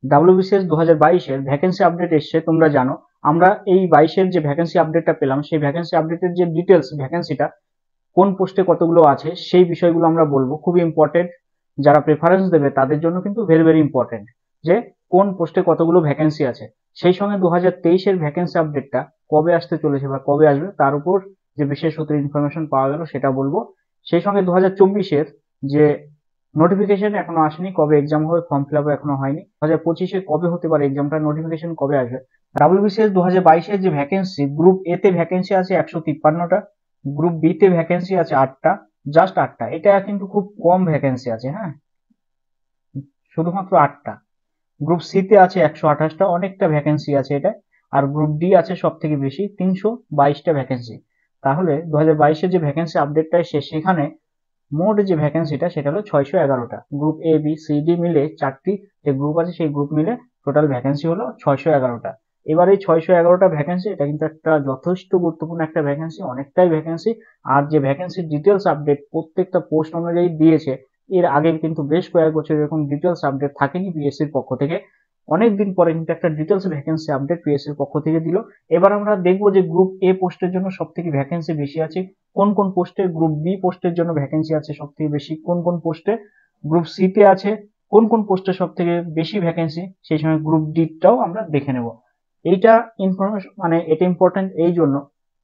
WBCS 2022-এর vacancy update এসছে, তোমরা জানো। আমরা এই 22-এর যে ভ্যাকেন্সি আপডেটটা পেলাম, সেই ভ্যাকেন্সি আপডেটের যে ডিটেলস, ভ্যাকেন্সিটা কোন পোস্টে কতগুলো আছে সেই বিষয়গুলো আমরা বলবো। খুবই ইম্পর্টেন্ট, যারা প্রেফারেন্স দেবে তাদের জন্য কিন্তু ভেরি ভেরি ইম্পর্টেন্ট যে কোন পোস্টে কতগুলো ভ্যাকেন্সি আছে। সেই সঙ্গে 2023-এর ভ্যাকেন্সি আপডেটটা কবে আসতে চলেছে বা কবে আসবে তার উপর যে বিশেষ সূত্রে ইনফরমেশন পাওয়া গেল সেটা বলবো। সেই সঙ্গে 2024-এর যে নোটিফিকেশন এখনো আসেনি, কবে এক্সাম হবে, ফর্ম ফিল আপ এখনো হয়নি। 2025-এ কবে হতে পারে এক্সামটা, নোটিফিকেশন কবে আসবে। WBCS 2022-এর যে ভ্যাকেন্সি, গ্রুপ এ তে ভ্যাকেন্সি আছে 153টা, গ্রুপ বি তে ভ্যাকেন্সি আছে 8টা, জাস্ট 8টা। এটা কিন্তু খুব কম ভ্যাকেন্সি আছে, হ্যাঁ, শুধুমাত্র 8টা। গ্রুপ সি তে আছে 128টা, অনেকটা ভ্যাকেন্সি আছে এটা। আর গ্রুপ ডি আছে সব থেকে বেশি, 322টা ভ্যাকেন্সি। তাহলে 2022-এর যে ভ্যাকেন্সি আপডেটটা এসে সেখানে মোট যে ভ্যাকেন্সিটা সেটা হলো 611টা। Group A B C D মিলে 4টি যে গ্রুপ আছে সেই গ্রুপ মিলে টোটাল ভ্যাকেন্সি হলো 611টা। এবার এই 611টা ভ্যাকেন্সি, এটা কিন্তু একটা যথেষ্ট গুরুত্বপূর্ণ একটা ভ্যাকেন্সি, অনেকটাই ভ্যাকেন্সি। আর যে ভ্যাকেন্সির ডিটেলস আপডেট প্রত্যেকটা পোস্ট অনুযায়ী দিয়েছে, এর আগে কিন্তু বেশ কয়েক বছর এরকম ডিটেলস আপডেট থাকেনি পিএসসির পক্ষ থেকে। অনেকদিন পরে কিন্তু একটা ডিটেলস ভ্যাকেন্সি আপডেট পিএসসির পক্ষ থেকে দিল। এবার আমরা দেখবো যে গ্রুপ এ পোস্টের জন্য সব থেকে ভ্যাকেন্সি বেশি আছে কোন কোন পোস্টে, গ্রুপ বি পোস্টের জন্য ভ্যাকেন্সি আছে সব থেকে বেশি কোন কোন পোস্টে, গ্রুপ সি তে আছে কোন কোন পোস্টে সব থেকে বেশি ভ্যাকেন্সি, সেই সময় গ্রুপ ডি টাও আমরা দেখে নেব। এইটা ইনফরমেশন মানে এটা ইম্পর্টেন্ট এই জন্য,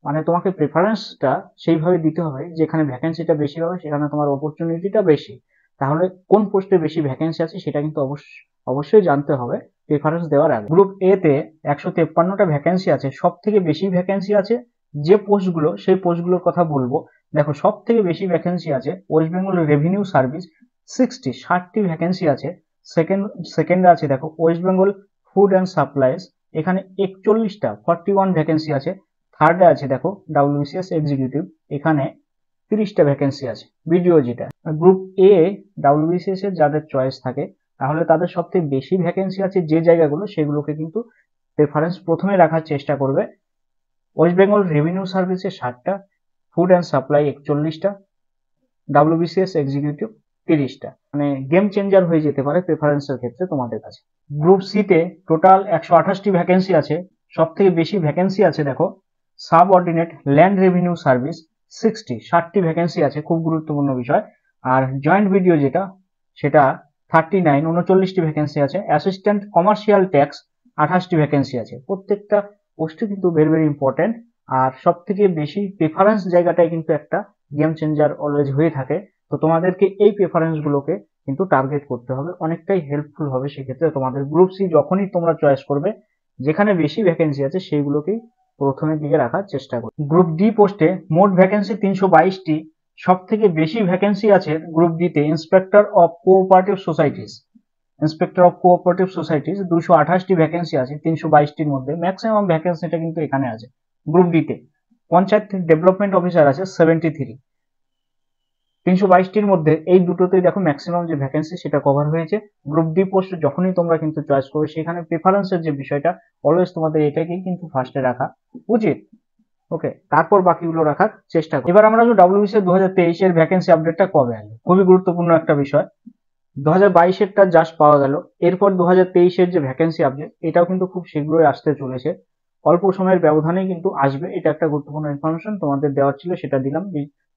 মানে তোমাকে প্রেফারেন্সটা সেইভাবে দিতে হবে যেখানে ভ্যাকেন্সিটা বেশি হবে সেখানে তোমার অপরচুনিটিটা বেশি। তাহলে কোন পোস্টে বেশি ভ্যাকেন্সি আছে সেটা কিন্তু অবশ্যই জানতে হবে প্রেফারেন্স দেওয়ার আগে। গ্রুপ এ তে 153টা ভ্যাকেন্সি আছে, সব থেকে বেশি ভ্যাকেন্সি আছে যে পোস্টগুলো, সেই পোস্টগুলোর কথা বলবো। দেখো, সব থেকে বেশি ভ্যাকেন্সি আছে ওয়েস্ট বেঙ্গল রেভিনিউ সার্ভিস, 60টি ভ্যাকেন্সি আছে। সেকেন্ডে আছে দেখো West Bengal food and supplies, এখানে 41 ভ্যাকেন্সি আছে। থার্ডে আছে দেখো WBCS এক্সিকিউটিভ, এখানে 30টা ভ্যাকেন্সি আছে। ভিডিও যেটা গ্রুপ এ WBCS এর যাদের চয়েস থাকে তাহলে তাদের সব থেকে বেশি ভ্যাকেন্সি আছে যে জায়গাগুলো, সেগুলোকে কিন্তু প্রেফারেন্স প্রথমে রাখার চেষ্টা করবে। ওয়েস্ট বেঙ্গল রেভিনিউ সার্ভিসে 60টা, ফুড অ্যান্ড সাপ্লাই 41টা, WBCS এক্সিকিউটিভ 30টা। মানে গেম চেঞ্জার হয়ে যেতে পারে প্রেফারেন্সের ক্ষেত্রে তোমাদের কাছে। গ্রুপ সি তে টোটাল 128টি ভ্যাকেন্সি আছে, সব থেকে বেশি ভ্যাকেন্সি আছে দেখো subordinate land revenue service, 60টি ভ্যাকেন্সি আছে, খুব গুরুত্বপূর্ণ বিষয়। আর জয়েন্ট ভিডিও যেটা সেটা 39টি ভ্যাকেন্সি আছে। অ্যাসিস্ট্যান্ট কমার্শিয়াল ট্যাক্স 28টি ভ্যাকেন্সি আছে। প্রত্যেকটা পোস্টে কিন্তু ভেরি ভেরি ইম্পর্টেন্ট। আর সব থেকে বেশি প্রেফারেন্স জায়গাটায় কিন্তু একটা গেম চেঞ্জার অলওয়েজ হয়ে থাকে। তো তোমাদেরকে এই প্রেফারেন্স গুলোকে কিন্তু টার্গেট করতে হবে, অনেকটাই হেল্পফুল হবে সেক্ষেত্রে তোমাদের। গ্রুপ সি যখনই তোমরা চয়েস করবে যেখানে বেশি ভ্যাকেন্সি আছে সেইগুলোকেই প্রথমের দিকে রাখার চেষ্টা করবে। গ্রুপ ডি পোস্টে মোট ভ্যাকেন্সি 322টি, সব থেকে বেশি ভ্যাকেন্সি আছে গ্রুপ ডি তে ইন্সপেক্টর অফ কোঅপারেটিভ সোসাইটিস, 228টি ভ্যাকেন্সি আছে 322টির মধ্যে। ম্যাক্সিমাম ভ্যাকেন্সিটা কিন্তু এখানে আছে গ্রুপ ডি তে। পঞ্চায়েত ডেভেলপমেন্ট অফিসার আছে 73, 322টির মধ্যে এই দুটোতেই দেখো ম্যাক্সিমাম যে ভ্যাকেন্সি সেটা কভার হয়েছে। গ্রুপ ডি পোস্ট যখনই তোমরা কিন্তু চয়েস করবে সেখানে প্রেফারেন্সের যে বিষয়টা অলওয়েজ তোমাদের এটাকেই কিন্তু ফার্স্টে রাখা উচিত। ওকে, তারপর বাকিগুলো রাখার চেষ্টা করো। এবার আমরা WBCS 2023-এর ভ্যাকেন্সি আপডেটটা কবে আসবে, খুবই গুরুত্বপূর্ণ একটা বিষয়। 2022-এরটা জাস্ট পাওয়া গেল, এরপর 2023-এর যে ভ্যাকেন্সি আপডেট এটাও কিন্তু খুব শীঘ্রই আসতে চলেছে, অল্প সময়ের ব্যবধানেই কিন্তু আসবে। এটা একটা গুরুত্বপূর্ণ ইনফরমেশন তোমাদের দেওয়ার ছিল, সেটা দিলাম,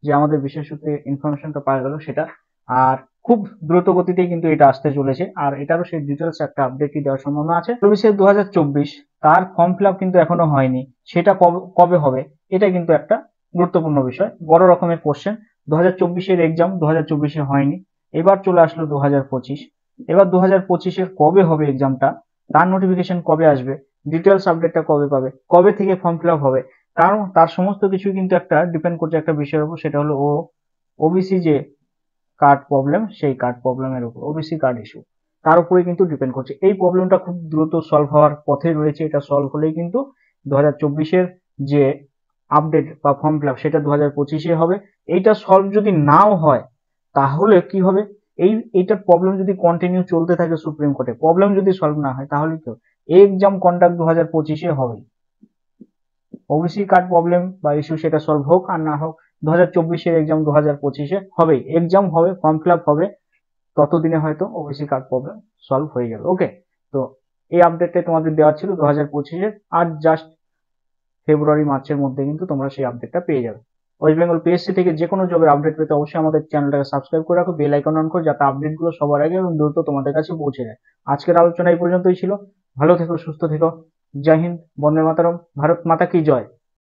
যে আমাদের বিশেষ সূত্রে ইনফরমেশনটা পাওয়া গেল সেটা। আর খুব দ্রুত গতিতেই কিন্তু এটা আসতে চলেছে, আর এটারও সেই ডিটেলস একটা আপডেটই দেওয়ার সম্ভাবনা আছে। WBCS 2024 তার ফর্ম ফিল আপ কিন্তু এখনো হয়নি, সেটা কবে হবে এটা কিন্তু একটা গুরুত্বপূর্ণ বিষয়, বড় রকমের কোশ্চেন। 2024-এর এক্সাম 2024-এ হয়নি, এবার চলে আসলো 2025। এবার 2025-এর কবে হবে এক্সামটা, তার নোটিফিকেশন কবে আসবে, ডিটেলস আপডেটটা কবে পাবে, কবে থেকে ফর্ম ফিল আপ হবে, কারণ তার সমস্ত কিছু কিন্তু একটা ডিপেন্ড করছে একটা বিষয়ের উপর, সেটা হলো ওবিসি যে কার্ড প্রবলেম, সেই কার্ড প্রবলেমের উপর, ওবিসি কার্ড ইস্যু, তার উপরে কিন্তু ডিপেন্ড করছে। এই প্রবলেমটা খুব দ্রুত সলভ হওয়ার পথে রয়েছে, এটা সলভ হলেই কিন্তু 2024-এর যে আপডেট বা ফর্ম ফিল আপ সেটা 2025-এ হবে। এইটা সলভ যদি নাও হয় তাহলে কি হবে, এইটার প্রবলেম যদি কন্টিনিউ চলতে থাকে সুপ্রিম কোর্টে, প্রবলেম যদি সলভ না হয় তাহলে কি এক্সাম কন্ডাক্ট 2025-এ হবে। ওবিসি কার্ড প্রবলেম বা ইস্যু সেটা সলভ হোক আর না হোক, 2024-এর এক্সাম 2025-এ হবেই, এক্সাম হবে, ফর্ম ফিল আপ হবে, ততদিনে হয়তো ওবিসি কার্ড প্রবলেম সলভ হয়ে যাবে। ওকে, তো এই আপডেটটাই তোমাদের দেওয়া ছিল 2025-এর, আর জাস্ট ফেব্রুয়ারি মার্চের মধ্যে কিন্তু তোমরা সেই আপডেটটা পেয়ে যাবে। ওয়েস্ট বেঙ্গল পিএসসি থেকে যে কোনো জবের আপডেট পেতে অবশ্যই আমাদের চ্যানেলটাকে সাবস্ক্রাইব করে রাখো, বেল আইকন অন করো, যাতে আপডেটগুলো সবার আগে এবং দ্রুত তোমাদের কাছে পৌঁছে যায়। আজকের আলোচনা এই পর্যন্তই ছিল। ভালো থেকো, সুস্থ থেকো। জয় হিন্দ, বন্দে মাতরম, ভারত মাতা কি জয়।